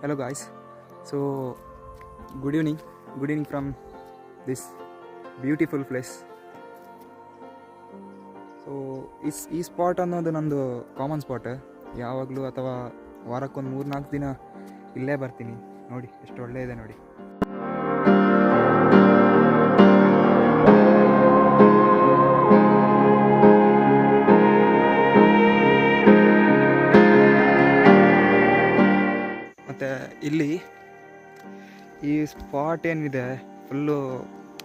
Hello guys, so good evening from this beautiful place. So ಈ spot ಅನ್ನೋದು ನಂದು common spot. ಯಾವಾಗಲೂ ಅಥವಾ ವಾರಕ್ಕೊಂದು 3-4 ದಿನ ಇಲ್ಲೇ ಬರ್ತೀನಿ. ನೋಡಿ ಎಷ್ಟು ಒಳ್ಳೆ ಇದೆ ನೋಡಿ. ಮತ್ತು ಇಲ್ಲಿ ಈ ಸ್ಪಾಟ್ ಏನಿದೆ ಫುಲ್ಲು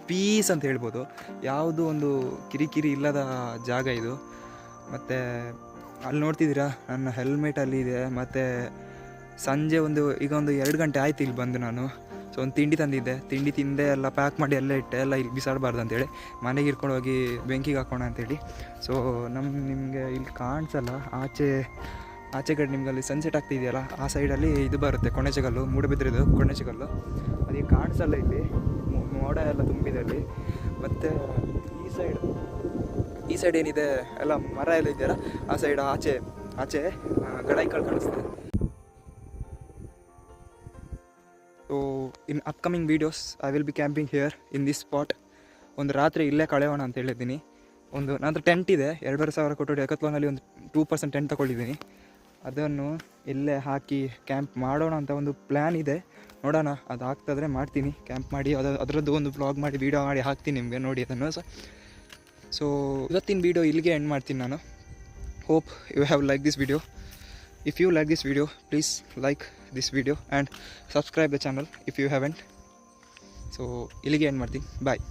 ಪೀಸ್ ಅಂತ ಹೇಳ್ಬೋದು. ಯಾವುದೂ ಒಂದು ಕಿರಿಕಿರಿ ಇಲ್ಲದ ಜಾಗ ಇದು. ಮತ್ತು ಅಲ್ಲಿ ನೋಡ್ತಿದ್ದೀರಾ ನನ್ನ ಹೆಲ್ಮೆಟ್ ಅಲ್ಲಿ ಇದೆ. ಮತ್ತು ಸಂಜೆ ಈಗ ಒಂದು 2 ಗಂಟೆ ಆಯ್ತು ಇಲ್ಲಿ ಬಂದು ನಾನು. ಸೊ ಒಂದು ತಿಂಡಿ ತಂದಿದ್ದೆ, ತಿಂಡಿ ತಿಂದೆ ಎಲ್ಲ ಪ್ಯಾಕ್ ಮಾಡಿ ಎಲ್ಲ ಇಟ್ಟೆ, ಎಲ್ಲ ಇಲ್ಲಿ ಬಿಸಾಡಬಾರ್ದು ಅಂತೇಳಿ ಮನೆಗೆ ಇಟ್ಕೊಂಡು ಹೋಗಿ ಬೆಂಕಿಗೆ ಹಾಕೋಣ ಅಂತೇಳಿ. ಸೊ ನಿಮಗೆ ಇಲ್ಲಿ ಕಾಣಿಸಲ್ಲ, ಆಚೆ ಕಡೆ ನಿಮ್ಗೆ ಅಲ್ಲಿ ಸನ್ಸೆಟ್ ಆಗ್ತಿದೆಯಲ್ಲ, ಆ ಸೈಡಲ್ಲಿ ಇದು ಬರುತ್ತೆ ಕೊಣೆಚೆಗಲ್ಲು, ಮೂಡಬಿದ್ರಿದು ಕೊಣೆಚೆಗಲ್ಲು. ಅದಕ್ಕೆ ಕಾಣಿಸಲ್ಲ, ಇಲ್ಲಿ ಮೋಡ ಎಲ್ಲ ತುಂಬಿದೆ ಅಲ್ಲಿ. ಮತ್ತು ಈ ಸೈಡ್ ಏನಿದೆ ಎಲ್ಲ ಮರ ಎಲ್ಲ ಇದೆಯಲ್ಲ, ಆ ಸೈಡ್ ಆಚೆ ಗಡಾಯಿಕಾಳು ಕಾಣಿಸ್ತದೆ. So in upcoming videos I will be camping here in this spot. ಒಂದು ರಾತ್ರಿ ಇಲ್ಲೇ ಕಳೆಯೋಣ ಅಂತ ಹೇಳಿದ್ದೀನಿ. ನಂತರ ಟೆಂಟ್ ಇದೆ, 2,500 ಕೊಟ್ಟು ಡೆಕಾಥ್ಲಾನಲ್ಲಿ ಒಂದು 2% ಟೆಂಟ್ ತಗೊಂಡಿದ್ದೀನಿ. ಅದನ್ನು ಇಲ್ಲೇ ಹಾಕಿ ಕ್ಯಾಂಪ್ ಮಾಡೋಣ ಅಂತ ಒಂದು ಪ್ಲ್ಯಾನ್ ಇದೆ. ನೋಡೋಣ, ಅದು ಆಗ್ತಾದರೆ ಮಾಡ್ತೀನಿ. ಕ್ಯಾಂಪ್ ಮಾಡಿ ಅದರದ್ದು ಒಂದು ವ್ಲಾಗ್ ಮಾಡಿ ವೀಡಿಯೋ ಮಾಡಿ ಹಾಕ್ತೀನಿ ನಿಮಗೆ, ನೋಡಿ ಅದನ್ನು. ಸೊ ಇವತ್ತಿನ ವೀಡಿಯೋ ಇಲ್ಲಿಗೆ ಎಂಡ್ ಮಾಡ್ತೀನಿ ನಾನು. Hope you have like this video. If you like this video please like this video and subscribe the channel if you haven't. So ಇಲ್ಲಿಗೆ ಎಂಡ್ ಮಾಡ್ತೀನಿ. ಬಾಯ್.